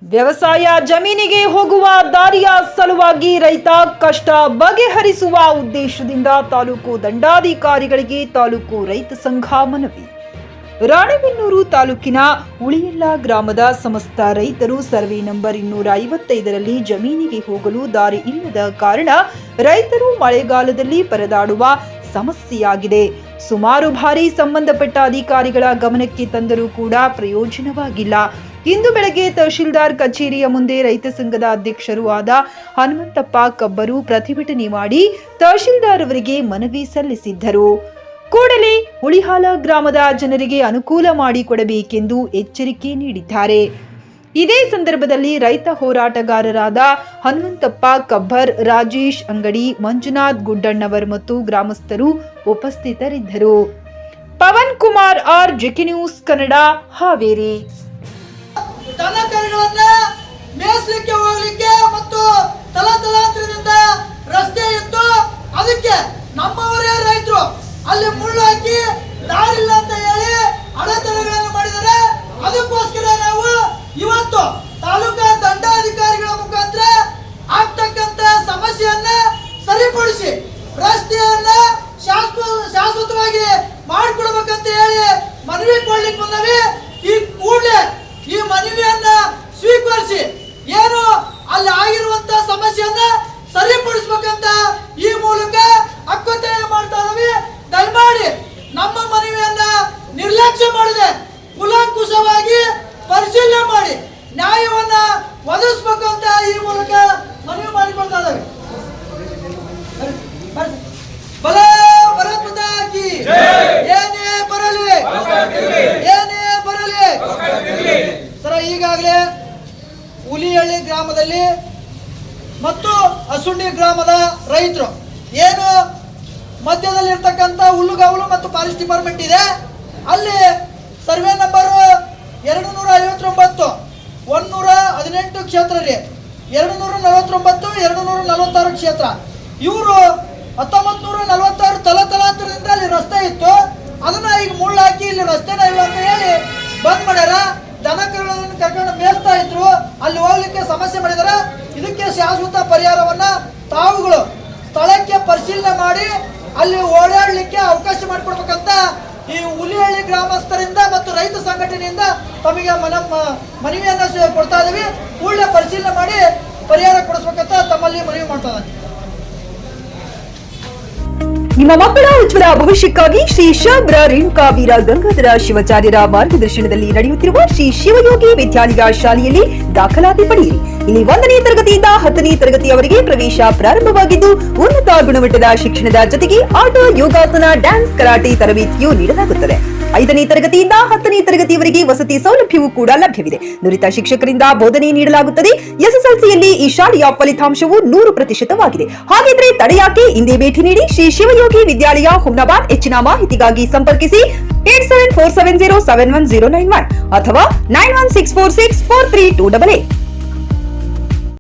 ವ್ಯವಸಾಯ ಜಮೀನಿಗೆ ಹೋಗುವ ದಾರಿಯ ಸಲುವಾಗಿ ರೈತ ಕಷ್ಟ ಬಗೆಹರಿಸುವ ಉದ್ದೇಶದಿಂದ ತಾಲೂಕು ದಂಡಾಧಿಕಾರಿಗಳಿಗೆ ತಾಲೂಕು ರೈತ ಸಂಘ ಮನವಿ. ರಾಣೆಬೆನ್ನೂರು ತಾಲೂಕಿನ ಉಳಿಯಲ್ಲ ಗ್ರಾಮದ ಸಮಸ್ತ ರೈತರು ಸರ್ವೆ ನಂಬರ್ 255ರಲ್ಲಿ ಜಮೀನಿಗೆ ಹೋಗಲು ದಾರಿ ಇಲ್ಲದ ಕಾರಣ ರೈತರು ಮಳೆಗಾಲದಲ್ಲಿ ಪರದಾಡುವ ಸಮಸ್ಯೆಯಾಗಿದೆ. ಸುಮಾರು ಬಾರಿ ಸಂಬಂಧಪಟ್ಟ ಅಧಿಕಾರಿಗಳ ಗಮನಕ್ಕೆ ತಂದರೂ ಕೂಡ ಪ್ರಯೋಜನವಾಗಿಲ್ಲ. ಇಂದು ಬೆಳಗ್ಗೆ ತಹಶೀಲ್ದಾರ್ ಕಚೇರಿಯ ಮುಂದೆ ರೈತ ಸಂಘದ ಅಧ್ಯಕ್ಷರೂ ಆದ ಹನುಮಂತಪ್ಪ ಕಬ್ಬರು ಪ್ರತಿಭಟನೆ ಮಾಡಿ ತಹಶೀಲ್ದಾರ್ ಅವರಿಗೆ ಮನವಿ ಸಲ್ಲಿಸಿದ್ದರು. ಕೂಡಲೇ ಉಳಿಹಾಲ ಗ್ರಾಮದ ಜನರಿಗೆ ಅನುಕೂಲ ಮಾಡಿಕೊಡಬೇಕೆಂದು ಎಚ್ಚರಿಕೆ ನೀಡಿದ್ದಾರೆ. ಇದೇ ಸಂದರ್ಭದಲ್ಲಿ ರೈತ ಹೋರಾಟಗಾರರಾದ ಹನುಮಂತಪ್ಪ ಕಬ್ಬರ್, ರಾಜೇಶ್ ಅಂಗಡಿ, ಮಂಜುನಾಥ್ ಗುಡ್ಡಣ್ಣವರ್ ಮತ್ತು ಗ್ರಾಮಸ್ಥರು ಉಪಸ್ಥಿತರಿದ್ದರು. Pavan Kumar R, JK news Kannada, Haveri. ದನಕರುಗಳನ್ನ ಮೇಯಿಸಲಿಕ್ಕೆ ಹೋಗ್ಲಿಕ್ಕೆ ಮತ್ತು ತಲಾಂತರದಿಂದ ರಸ್ತೆ ಇತ್ತು. ಅದಕ್ಕೆ ನಮ್ಮವರೇ ರೈತರು ಅಲ್ಲಿ ಮುಳ್ಳು ಹಾಕಿ ದಾರಿಲ್ಲ ಅಂತ ಹೇಳಿ ಅಡೆತಡೆಗಳನ್ನು ಮಾಡಿದ್ದಾರೆ. ಅದಕ್ಕೋಸ್ಕರ ನಾವು ಇವತ್ತು ತಾಲೂಕಾ ದಂಡಾಧಿಕಾರಿಗಳ ಮುಖಾಂತರ ಆಗ್ತಕ್ಕಂತ ಸಮಸ್ಯೆಯನ್ನ ಸರಿಪಡಿಸಿ ರಸ್ತೆಯನ್ನ ಶಾಶ್ವತವಾಗಿ ಮಾಡಿಕೊಡ್ಬೇಕಂತ ಹೇಳಿ ಮನವಿ ಕೊಡ್ಲಿಕ್ಕೆ ಬಂದವಿ. ಈ ಕೂಡಲೇ ಈ ಮನವಿಯನ್ನ ಸ್ವೀಕರಿಸಿ ಏನು ಅಲ್ಲಿ ಆಗಿರುವಂತ ಸಮಸ್ಯೆಯನ್ನ ಸರಿಪಡಿಸಬೇಕಂತ ಈ ಮೂಲಕ ಅಕ್ಕೊತ್ತಾಯ ಮಾಡ್ತಾ ಇದ್ದೀವಿ. ದಯಮಾಡಿ ನಮ್ಮ ಮನವಿಯನ್ನ ನಿರ್ಲಕ್ಷ್ಯ ಮಾಡದೆ ಕೂಲಂಕುಷವಾಗಿ ಪರಿಶೀಲನೆ ಮಾಡಿ ನ್ಯಾಯವನ್ನ ಒದಗಿಸಬೇಕಂತ ಈ ಮೂಲಕ ಮನವಿ ಮಾಡಿಕೊಳ್ತಾ ಇದ್ದೀವಿ. ಬಲ ಭರತದಾಗಿ ಏನೇ ಬರಲಿ ಏನೇ ಬರಲಿ. ಸರ, ಈಗಾಗಲೇ ಹುಲಿಹಳ್ಳಿ ಗ್ರಾಮದಲ್ಲಿ ಮತ್ತು ಅಸುಂಡಿ ಗ್ರಾಮದ ರೈತರು ಏನು ಮಧ್ಯದಲ್ಲಿ ಇರ್ತಕ್ಕಂಥ ಹುಲ್ಲುಗಾವಲು ಮತ್ತು ಫಾರೆಸ್ಟ್ ಡಿಪಾರ್ಟ್ಮೆಂಟ್ ಇದೆ, ಅಲ್ಲಿ ಸರ್ವೆ ನಂಬರ್ 259 118 ಕ್ಷೇತ್ರ ರೀ, 249 246 ಕ್ಷೇತ್ರ. ಇವರು 1946 ತಲಾಂತರದಿಂದ ಅಲ್ಲಿ ರಸ್ತೆ ಇತ್ತು. ಅದನ್ನ ಈಗ ಮುಳ್ಳು ಹಾಕಿ ಇಲ್ಲಿ ರಸ್ತೆನ ಇಲ್ಲ ಅಂತ ಹೇಳಿ ಬಂದ್ ಮಾಡ್ಯಾರ. ದನಕರುಗಳನ್ನು ಕರ್ಕೊಂಡು ಮೇಯಿಸ್ತಾ ಇದ್ರು, ಅಲ್ಲಿ ಹೋಗ್ಲಿಕ್ಕೆ ಸಮಸ್ಯೆ ಮಾಡಿದಾರ. ಇದಕ್ಕೆ ಶಾಶ್ವತ ಪರಿಹಾರವನ್ನ ತಾವುಗಳು ಸ್ಥಳಕ್ಕೆ ಪರಿಶೀಲನೆ ಮಾಡಿ ಅಲ್ಲಿ ಓಡಾಡ್ಲಿಕ್ಕೆ ಅವಕಾಶ ಮಾಡಿಕೊಡ್ಬೇಕಂತ ಈ ಹುಲಿಹಳ್ಳಿ ಗ್ರಾಮಸ್ಥರಿಂದ ಮತ್ತು ರೈತ ಸಂಘಟನೆಯಿಂದ ತಮಗೆ ಮನವಿಯನ್ನ ಕೊಡ್ತಾ ಇದೀವಿ. ಕೂಡಲೇ ಪರಿಶೀಲನೆ ಮಾಡಿ ಪರಿಹಾರ ಕೊಡಿಸ್ಬೇಕಂತ ತಮ್ಮಲ್ಲಿ ಮನವಿ ಮಾಡ್ತಾ ಇದ್ದೀನಿ. ನಿಮ್ಮ ಮಕ್ಕಳ ಉಜ್ವಲ ಭವಿಷ್ಯಕ್ಕಾಗಿ ಶ್ರೀ ಶಾಬ್ರ ರೇಣುಕಾ ವೀರ ಗಂಗಾಧರ ಶಿವಾಚಾರ್ಯರ ಮಾರ್ಗದರ್ಶನದಲ್ಲಿ ನಡೆಯುತ್ತಿರುವ ಶ್ರೀ ಶಿವಯೋಗಿ ವಿದ್ಯಾಲಯ ಶಾಲೆಯಲ್ಲಿ ದಾಖಲಾತಿ ಪಡೆಯಿರಿ. ಇಲ್ಲಿ 1ನೇ ತರಗತಿಯಿಂದ 10ನೇ ತರಗತಿಯವರೆಗೆ ಪ್ರವೇಶ ಪ್ರಾರಂಭವಾಗಿದ್ದು ಉನ್ನತ ಗುಣಮಟ್ಟದ ಶಿಕ್ಷಣದ ಜೊತೆಗೆ ಆಟ, ಯೋಗಾಸನ, ಡ್ಯಾನ್ಸ್, ಕರಾಟೆ ತರಬೇತಿಯೂ ನೀಡಲಾಗುತ್ತದೆ. 5ನೇ ತರಗತಿಯಿಂದ 10ನೇ ತರಗತಿಯವರೆಗೆ ವಸತಿ ಸೌಲಭ್ಯವೂ ಕೂಡ ಲಭ್ಯವಿದೆ. ನುರಿತ ಶಿಕ್ಷಕರಿಂದ ಬೋಧನೆ ನೀಡಲಾಗುತ್ತದೆ. ಎಸ್ಎಸ್ಎಲ್ಸಿಯಲ್ಲಿ ಈ ಶಾಲೆಯ ಫಲಿತಾಂಶವು 100%ವಾಗಿದೆ. ಹಾಗಿದ್ರೆ ತಡೆಯಾಕೆ? ಇಂದೇ ಭೇಟಿ ನೀಡಿ ಶ್ರೀ ಶಿವಯೋಗಿ ವಿದ್ಯಾಲಯ, ಹುಮ್ನಾಬಾದ್. ಹೆಚ್ಚಿನ ಮಾಹಿತಿಗಾಗಿ ಸಂಪರ್ಕಿಸಿ 8747071091 ಅಥವಾ 9164643288.